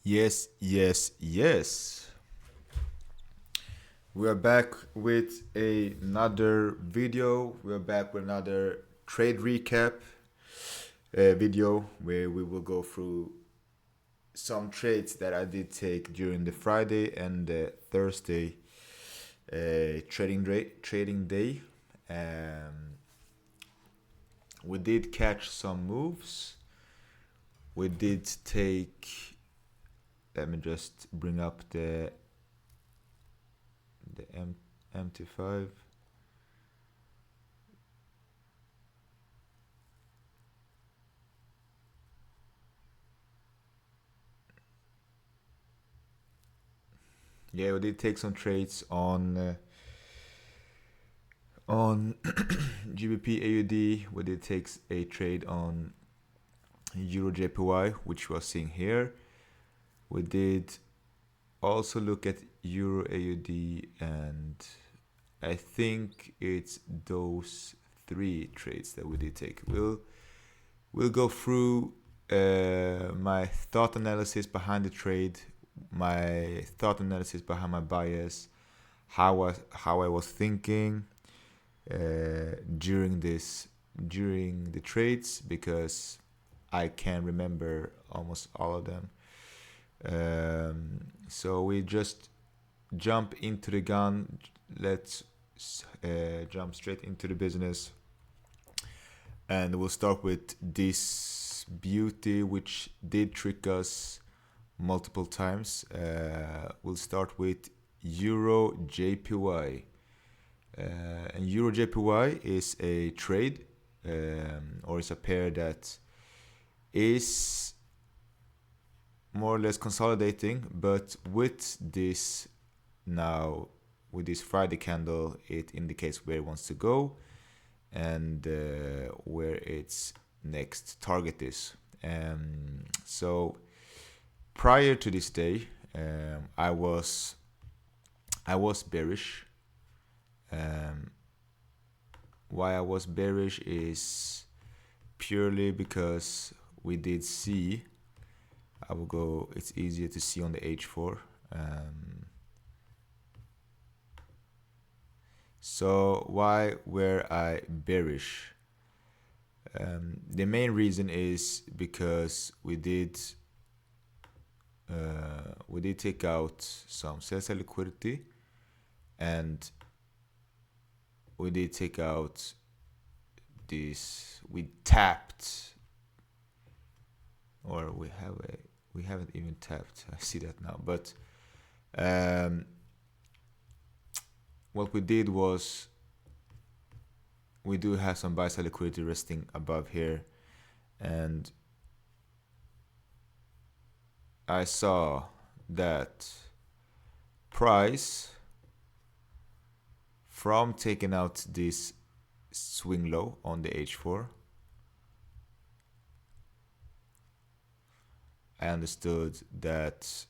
Yes, yes, yes. We are back with another video. We are back with another trade recap video where we will go through some trades that I did take during the Friday and the Thursday trading day. Um, we did catch some moves. We did take. Let me just bring up the MT5. Yeah, we did take some trades on GBP AUD. We did take a trade on Euro JPY, which we are seeing here. We did also look at Euro AUD, and I think it's those three trades that we did take. We'll go through my thought analysis behind the trade, my thought analysis behind my bias, how I was thinking during the trades, because I can remember almost all of them. So we just jump into the gun. Let's jump straight into the business, and we'll start with this beauty, which did trick us multiple times. We'll start with Euro JPY. And Euro JPY is a trade, or is a pair that is more or less consolidating, but with this now, with this Friday candle, it indicates where it wants to go and where its next target is. So prior to this day, I was bearish. Why I was bearish is purely because we did see. I will go. It's easier to see on the H4. So why were I bearish? The main reason is because we did take out some sell-side liquidity, and we did take out this. We tapped, or we haven't even tapped. I see that now, but what we did was we do have some buy side liquidity resting above here, and I saw that price, from taking out this swing low on the H4, I understood that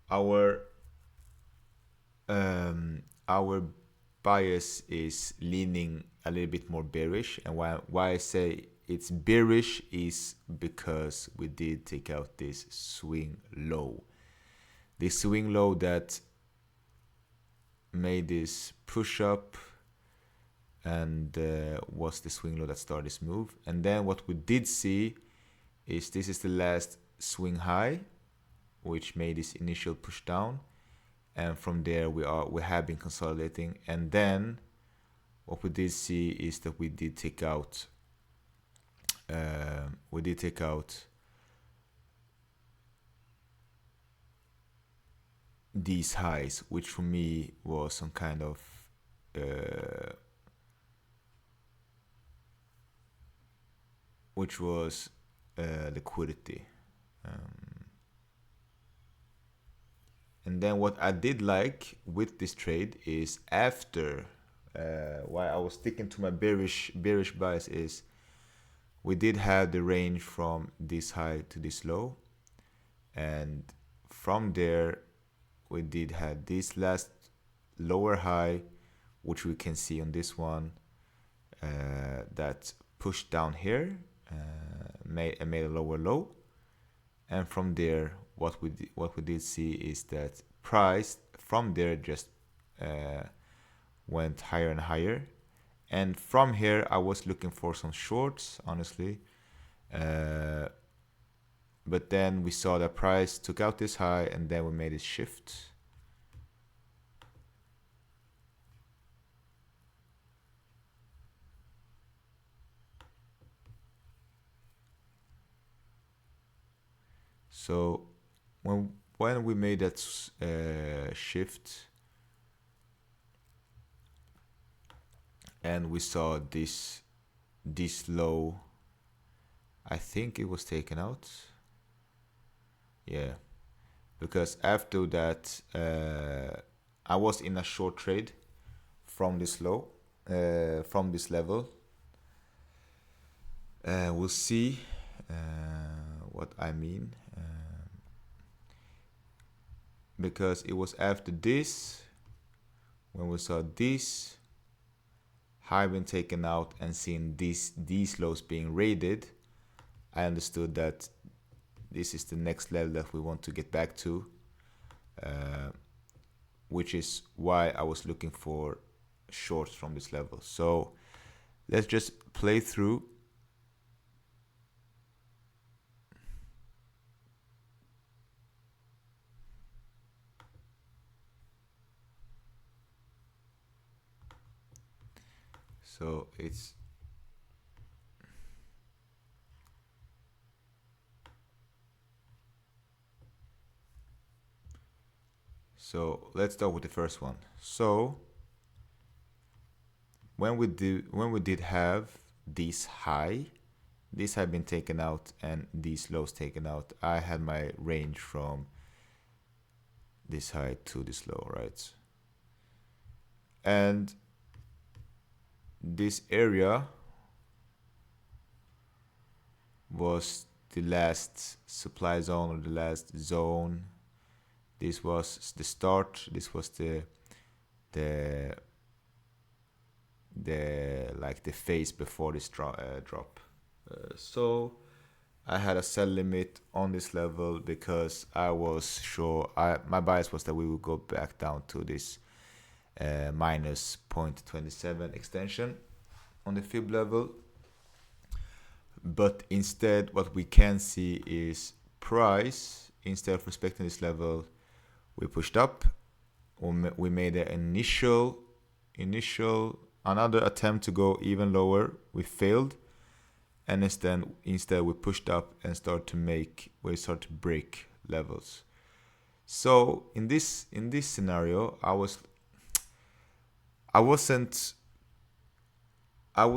our bias is leaning a little bit more bearish. And why I say it's bearish is because we did take out this swing low. This swing low that made this push up, and was the swing low that started this move. And then what we did see is this is the last swing high, which made this initial push down, and from there we have been consolidating. And then what we did see is that we did take out these highs, which for me was some kind of which was liquidity. And then what I did like with this trade is, after why I was sticking to my bearish bias, is we did have the range from this high to this low, and from there we did have this last lower high, which we can see on this one, that pushed down here, made a lower low, and from there what we did see is that price from there just went higher and higher, and from here I was looking for some shorts, honestly, but then we saw that price took out this high, and then we made a shift. So when we made that shift, and we saw this low, I think it was taken out. Yeah, because after that I was in a short trade from this low, from this level. We'll see what I mean, because it was after this when we saw this high been taken out and seeing these lows being raided. I understood that this is the next level that we want to get back to, which is why I was looking for shorts from this level. So let's just play through. So it's so let's start with the first one. So when we did have this high been taken out and these lows taken out, I had my range from this high to this low, right? And this area was the last supply zone, or the last zone. This was the start. This was the like the phase before this drop. So I had a sell limit on this level because I was sure, my bias was that we would go back down to this minus 0.27 extension on the fib level. But instead what we can see is price, instead of respecting this level, we pushed up, we made an initial another attempt to go even lower. We failed, and instead we pushed up and start to break levels. So in this scenario, I was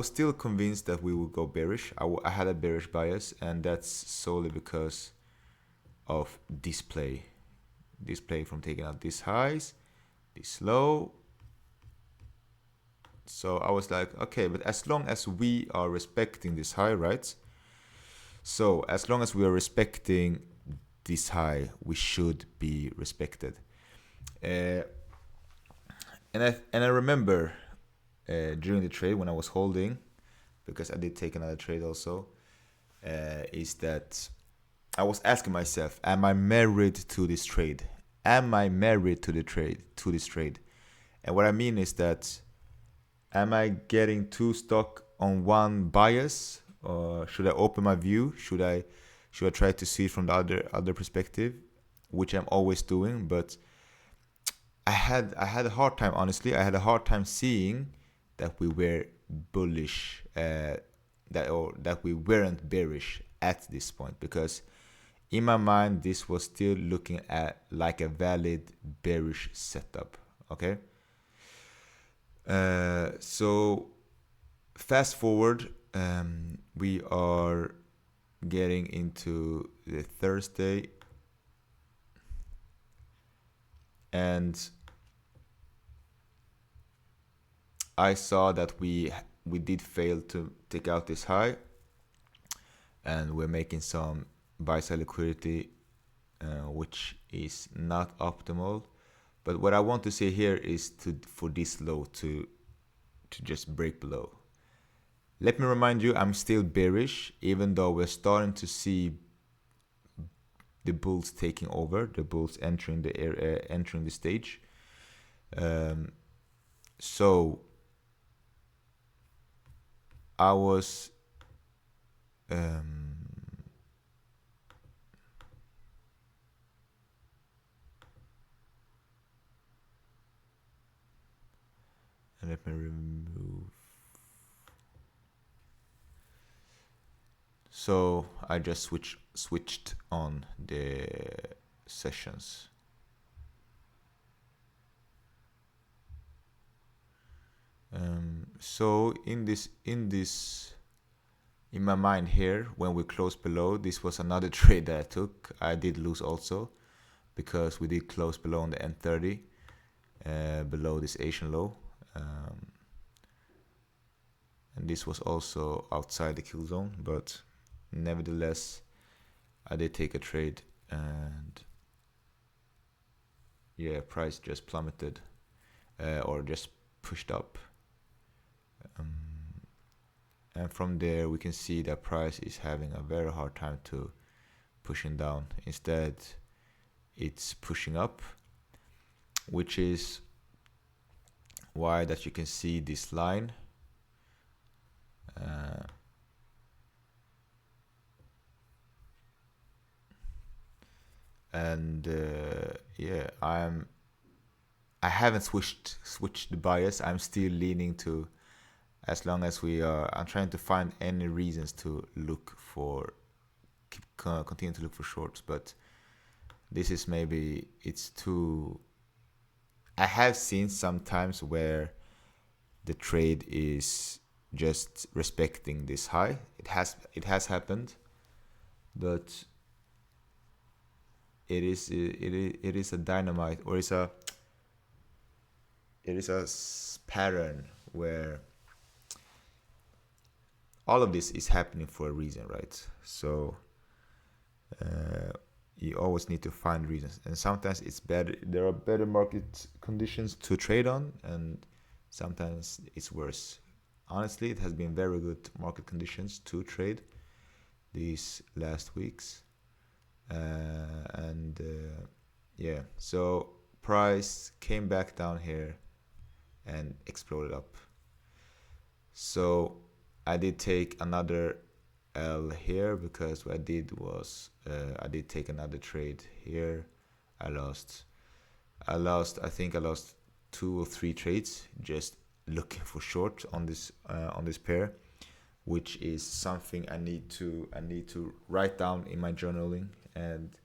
still convinced that we would go bearish. I had a bearish bias, and that's solely because of display from taking out these highs, this low. So I was like, okay, but as long as we are respecting this high, right? So as long as we are respecting this high, we should be respected. And I remember during the trade when I was holding, because I did take another trade also, is that I was asking myself, am I married to this trade? Am I married to this trade? And what I mean is that, am I getting too stuck on one bias, or should I open my view? Should I try to see it from the other perspective, which I'm always doing? But I had a hard time, honestly. I had a hard time seeing that we were bullish, that we weren't bearish at this point, because in my mind this was still looking at like a valid bearish setup. Okay. So fast forward, we are getting into the Thursday, and I saw that we did fail to take out this high, and we're making some buy side liquidity, which is not optimal. But what I want to say here is for this low to just break below. Let me remind you, I'm still bearish, even though we're starting to see the bulls taking over, the bulls entering the entering the stage. So I was and let me remove. So I just switched on the sessions. So in my mind here, when we closed below, this was another trade that I took. I did lose also because we did close below on the N30, below this Asian low. And this was also outside the kill zone, but nevertheless, I did take a trade, and yeah, price just plummeted, or just pushed up. And from there, we can see that price is having a very hard time to pushing down. Instead, it's pushing up, which is why that you can see this line. And yeah, I haven't switched the bias. I'm still leaning to, as long as we are, I'm trying to find any reasons to look for, continue to look for shorts, but this is maybe, it's too, I have seen sometimes where the trade is just respecting this high. It has happened, but it is a dynamite, or it is a pattern where all of this is happening for a reason, right? So you always need to find reasons, and sometimes it's better, there are better market conditions to trade on, and sometimes it's worse. Honestly, it has been very good market conditions to trade these last weeks, and yeah, so price came back down here and exploded up. So I did take another L here, because what I did was I did take another trade here. I lost I think I lost 2 or 3 trades just looking for short on this pair, which is something I need to write down in my journaling, and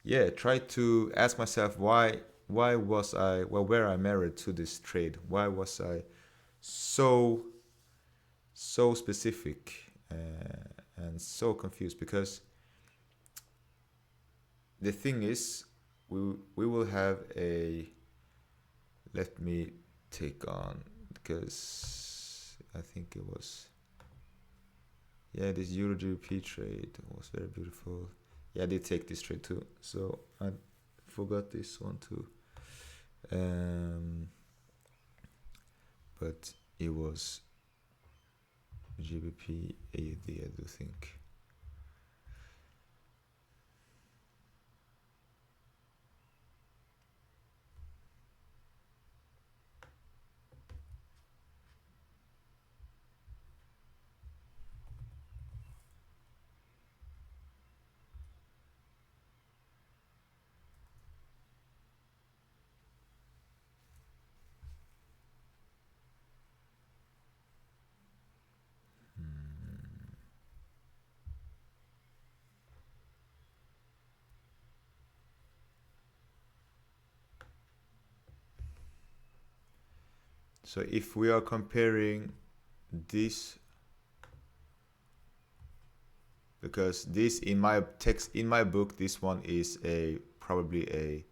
yeah, try to ask myself why was I, well, where I married to this trade, why was I so specific and so confused, because the thing is, we will have a, let me take on, because I think it was, yeah, this Euro GBP trade was very beautiful. Yeah, I did take this trade too, so I forgot this one too, but it was GBP AUD, I do think. So if we are comparing this, because this, in my text, in my book, this one is a probably a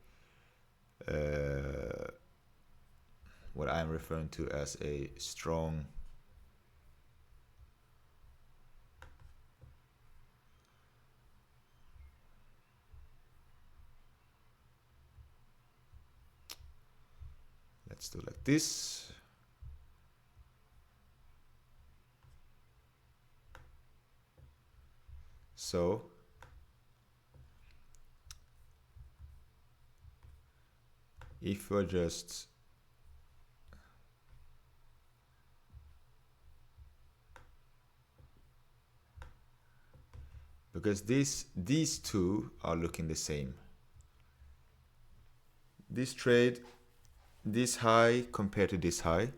what I'm referring to as a strong, let's do like this. so if we're just because these two are looking the same. This trade, this high compared to this high,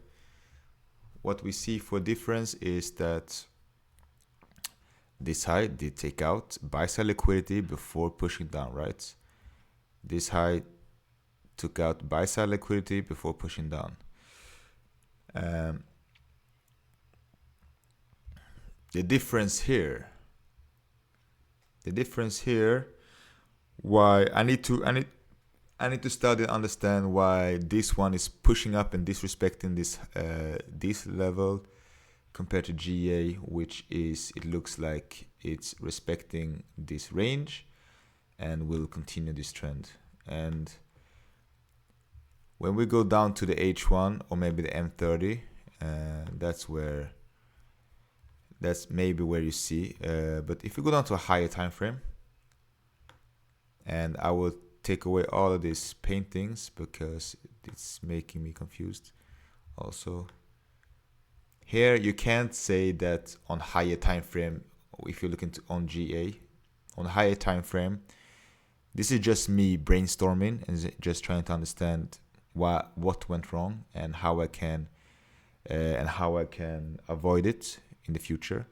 what we see for difference is that this high did take out buy side liquidity before pushing down, right? This high took out buy side liquidity before pushing down. The difference here, why I need to study and understand why this one is pushing up and disrespecting this level compared to GA, which is, it looks like it's respecting this range and will continue this trend. And when we go down to the H1 or maybe the M30, that's maybe where you see. But if you go down to a higher time frame, and I will take away all of these paintings because it's making me confused. Also, here you can't say that on higher time frame. If you're looking on GA, on higher time frame, this is just me brainstorming and just trying to understand what went wrong and how I can avoid it in the future,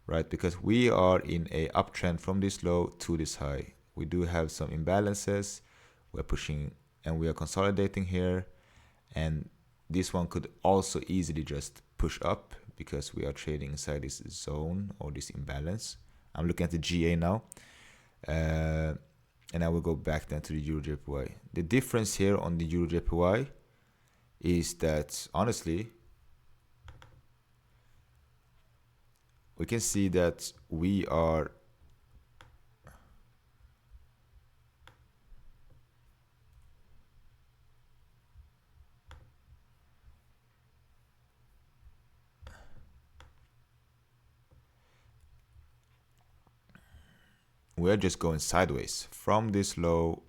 right? Because we are in a uptrend from this low to this high. We do have some imbalances. We're pushing and we are consolidating here, and this one could also easily just push up because we are trading inside this zone or this imbalance. I'm looking at the GA now, and I will go back then to the EUR/JPY. The difference here on the EUR/JPY is that honestly, we can see that we are just going sideways from this low,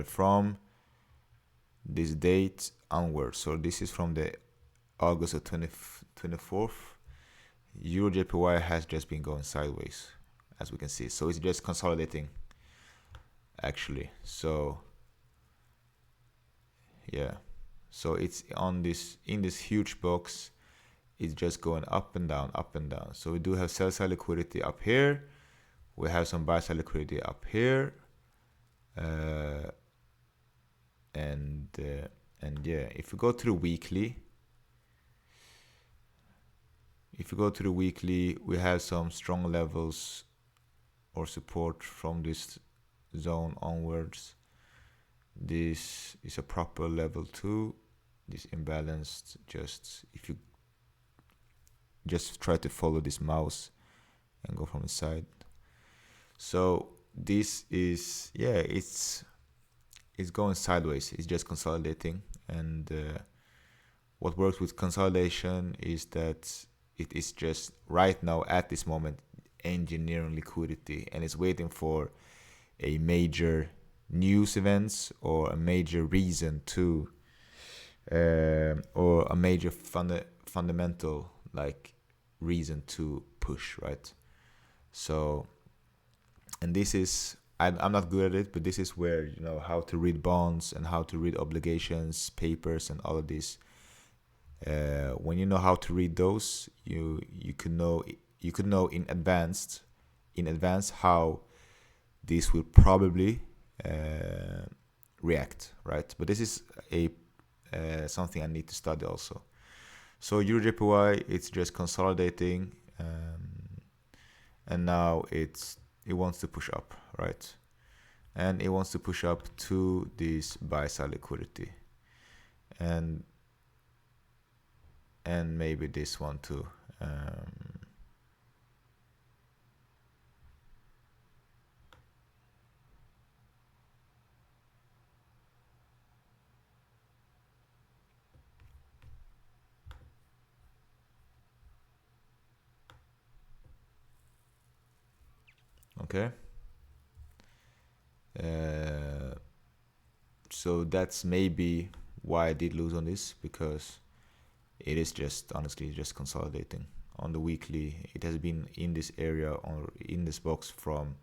from this date onwards. So this is from the August of 24th. EUR/JPY has just been going sideways, as we can see. So it's just consolidating, actually. So yeah, so it's on this, in this huge box. It's just going up and down, up and down. So we do have sell side liquidity up here. We have some buy side liquidity up here, and yeah, if we go to the weekly, we have some strong levels or support from this zone onwards. This is a proper level 2. This imbalanced, just if you just try to follow this mouse and go from the side. So this is, yeah, it's going sideways. It's just consolidating, and what works with consolidation is that it is just right now at this moment engineering liquidity, and it's waiting for a major news events or a major reason to or a major fundamental like reason to push, right? So, and this is, I'm not good at it, but this is where, you know, how to read bonds and how to read obligations, papers, and all of this. When you know how to read those, you could know in advance how this will probably react, right? But this is a something I need to study also. So EUR/JPY, it's just consolidating, and now it wants to push up, right? And it wants to push up to this buy side liquidity, and maybe this one too. Okay. So that's maybe why I did lose on this, because it is just honestly just consolidating on the weekly. It has been in this area or in this box from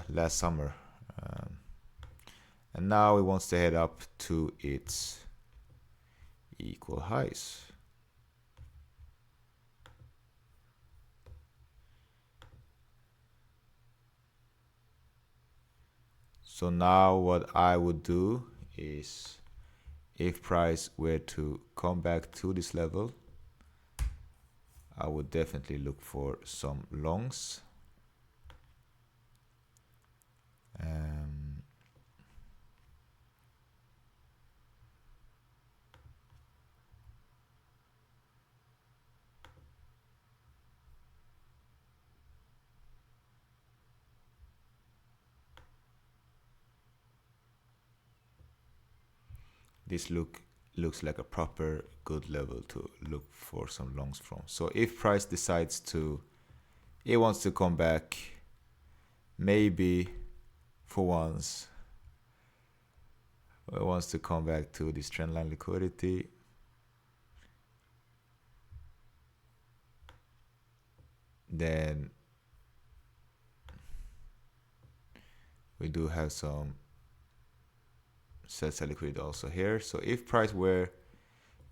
last summer, and now it wants to head up to its equal highs. So now what I would do is, if price were to come back to this level, I would definitely look for some longs. This looks like a proper good level to look for some longs from. So if price decides to, it wants to come back, maybe for once, it wants to come back to this trendline liquidity. Then we do have some sell liquidity also here. So if price were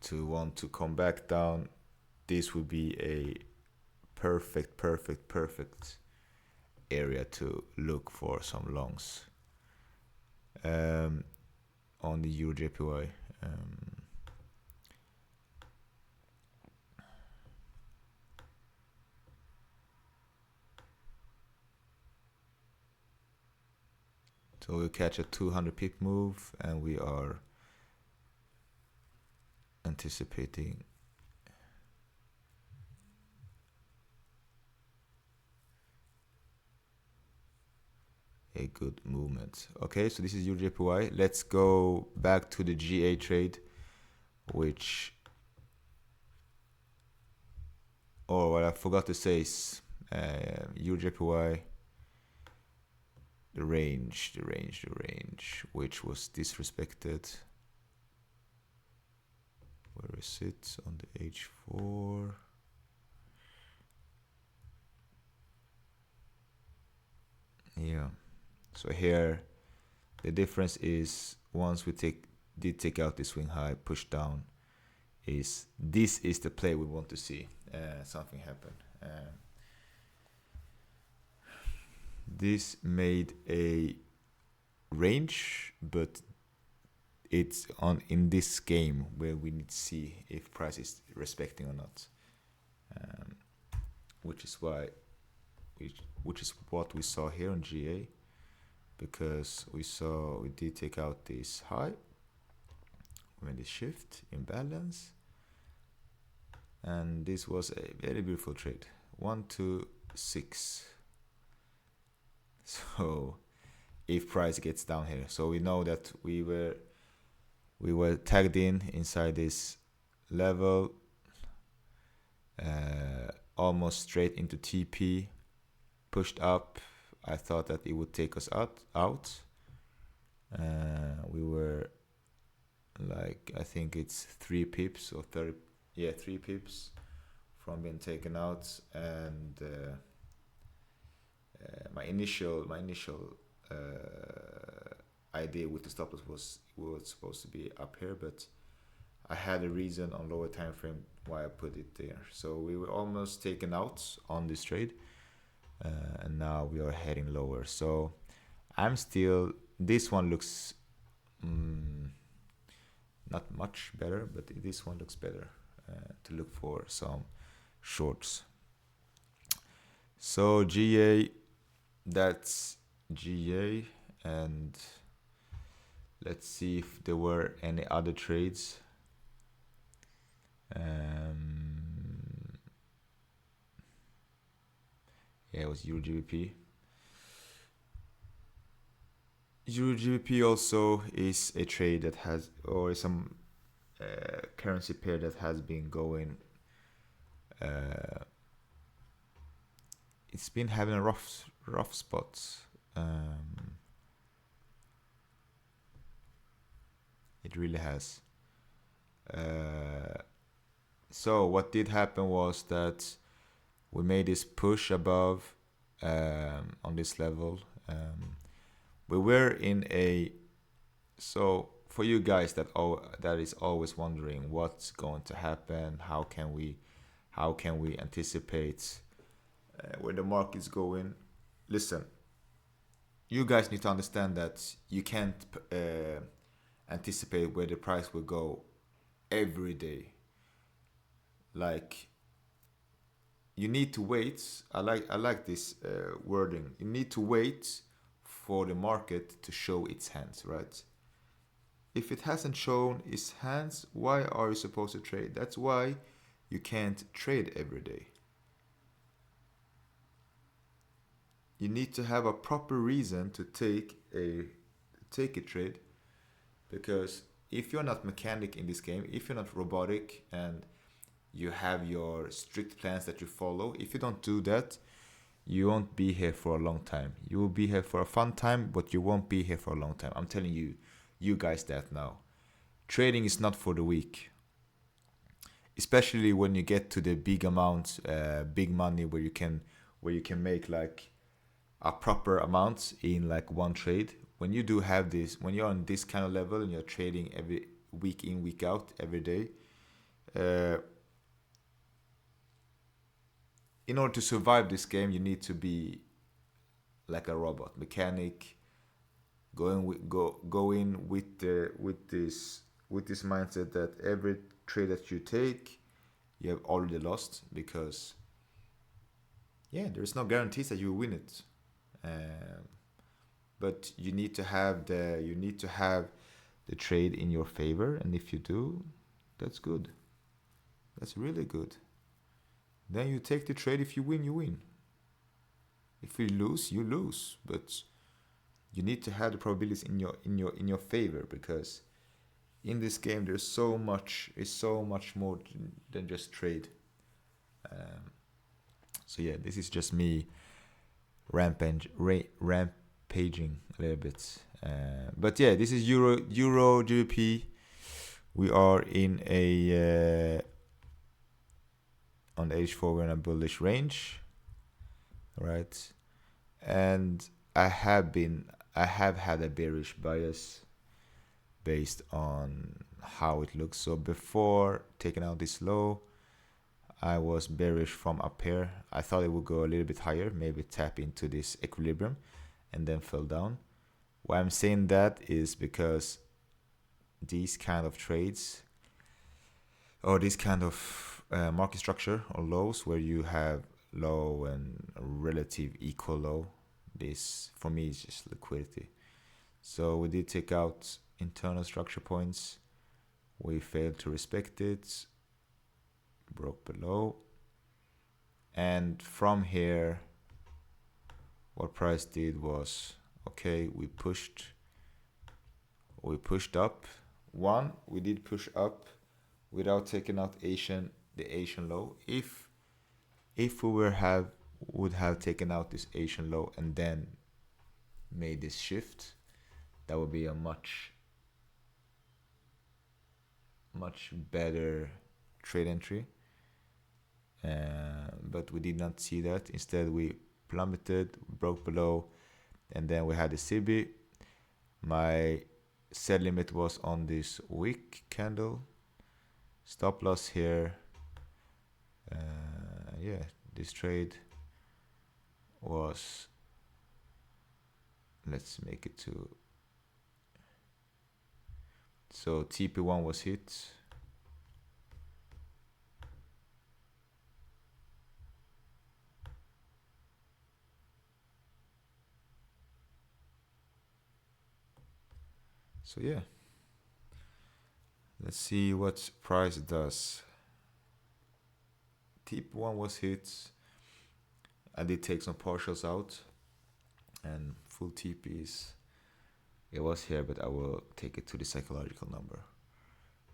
to want to come back down, this would be a perfect area to look for some longs on the Euro JPY. So we'll catch a 200 pip move, and we are anticipating a good movement. Okay, so this is Euro JPY. Let's go back to the GA trade, which, what I forgot to say is Euro JPY, the range, which was disrespected. Where is it? On the H4. Yeah. So here, the difference is, once we did take out the swing high, push down, this is the play we want to see. Something happen. This made a range, but it's in this game where we need to see if price is respecting or not, which is what we saw here on GA, because we did take out this high when this shift imbalance, and this was a very beautiful trade, 1 to 6. So if price gets down here, so we know that we were tagged inside this level, almost straight into TP, pushed up. I thought that it would take us out. We were like, I think it's 3 pips or 3 pips from being taken out, and my initial idea with the stop loss was supposed to be up here, but I had a reason on lower time frame why I put it there. So we were almost taken out on this trade, and now we are heading lower. So this one looks not much better, but this one looks better to look for some shorts. So GA, that's GA, and let's see if there were any other trades. It was Euro GBP. Euro GBP also is a trade that has, or some currency pair that has been going. It's been having a rough rough spots. It really has. So what did happen was that we made this push above on this level. We were in a, so for you guys that is always wondering what's going to happen, how can we anticipate where the market's going? Listen, you guys need to understand that you can't anticipate where the price will go every day. Like, you need to wait. I like this wording. You need to wait for the market to show its hands, right? If it hasn't shown its hands, why are you supposed to trade? That's why you can't trade every day. You need to have a proper reason to take a trade, because if you're not mechanic in this game, if you're not robotic and you have your strict plans that you follow, if you don't do that, you won't be here for a long time. You will be here for a fun time, but you won't be here for a long time. I'm telling you guys that now. Trading is not for the weak, especially when you get to the big amounts, big money where you can make like a proper amount in like one trade. When you do have this, when you're on this kind of level and you're trading every week in, week out, every day, in order to survive this game, you need to be like a robot, mechanic, go in with this mindset that every trade that you take, you have already lost, because yeah, there's no guarantees that you will win it. Um, but you need to have the trade in your favor, and if you do, that's good. That's really good. Then you take the trade. If you win, you win. If you lose, you lose. But you need to have the probabilities in your favor, because in this game there's so much more than just trade. So yeah, this is just me rampaging a little bit. But yeah, this is Euro GBP. We are in a on H4, we're in a bullish range, right? And I have had a bearish bias based on how it looks. So before taking out this low, I was bearish from up here. I thought it would go a little bit higher, maybe tap into this equilibrium, and then fell down. Why I'm saying that is because these kind of trades, or this kind of market structure or lows where you have low and relative equal low, this for me is just liquidity. So we did take out internal structure points. We failed to respect it, broke below, and from here what price did was, okay, we pushed up. We did push up without taking out the Asian low. If we would have taken out this Asian low and then made this shift, that would be a much better trade entry. But we did not see that. Instead, we plummeted, broke below, and then we had the CB. My sell limit was on this wick candle. Stop loss here. Yeah, this trade was, let's make it to, so TP1 was hit. So yeah, let's see what price does. TP1 was hit. I did take some partials out, and full TPs, it was here, but I will take it to the psychological number.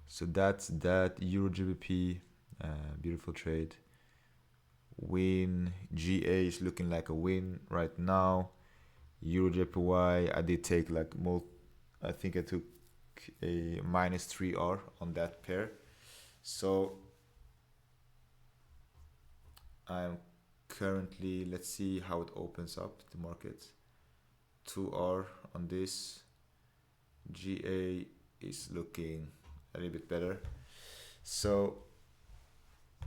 So that's that Euro GBP, beautiful trade. win. GA is looking like a win right now. Euro JPY, I did take like I think I took a -3R on that pair. So I'm currently, let's see how it opens up the market. 2R on this. GA is looking a little bit better. So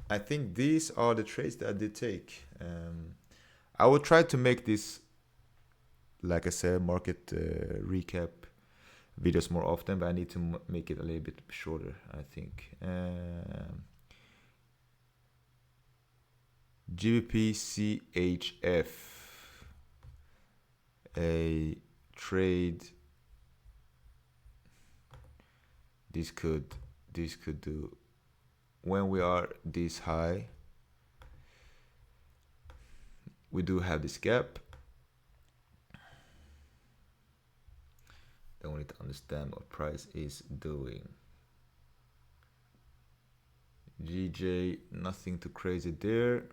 I think these are the trades that I did take. I will try to make this, like I said, market recap videos more often, but I need to make it a little bit shorter, I think. GBP CHF, a trade. This could do, when we are this high, we do have this gap. Then we need to understand what price is doing. GJ, nothing too crazy there.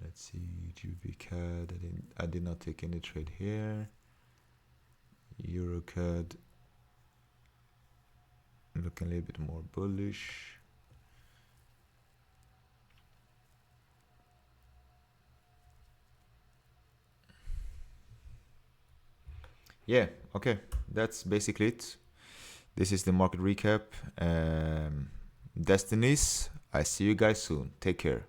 Let's see, GBP CAD. I did not take any trade here. Euro CAD, looking a little bit more bullish. Yeah, okay, that's basically it. This is the market recap. Destinies, I see you guys soon. Take care.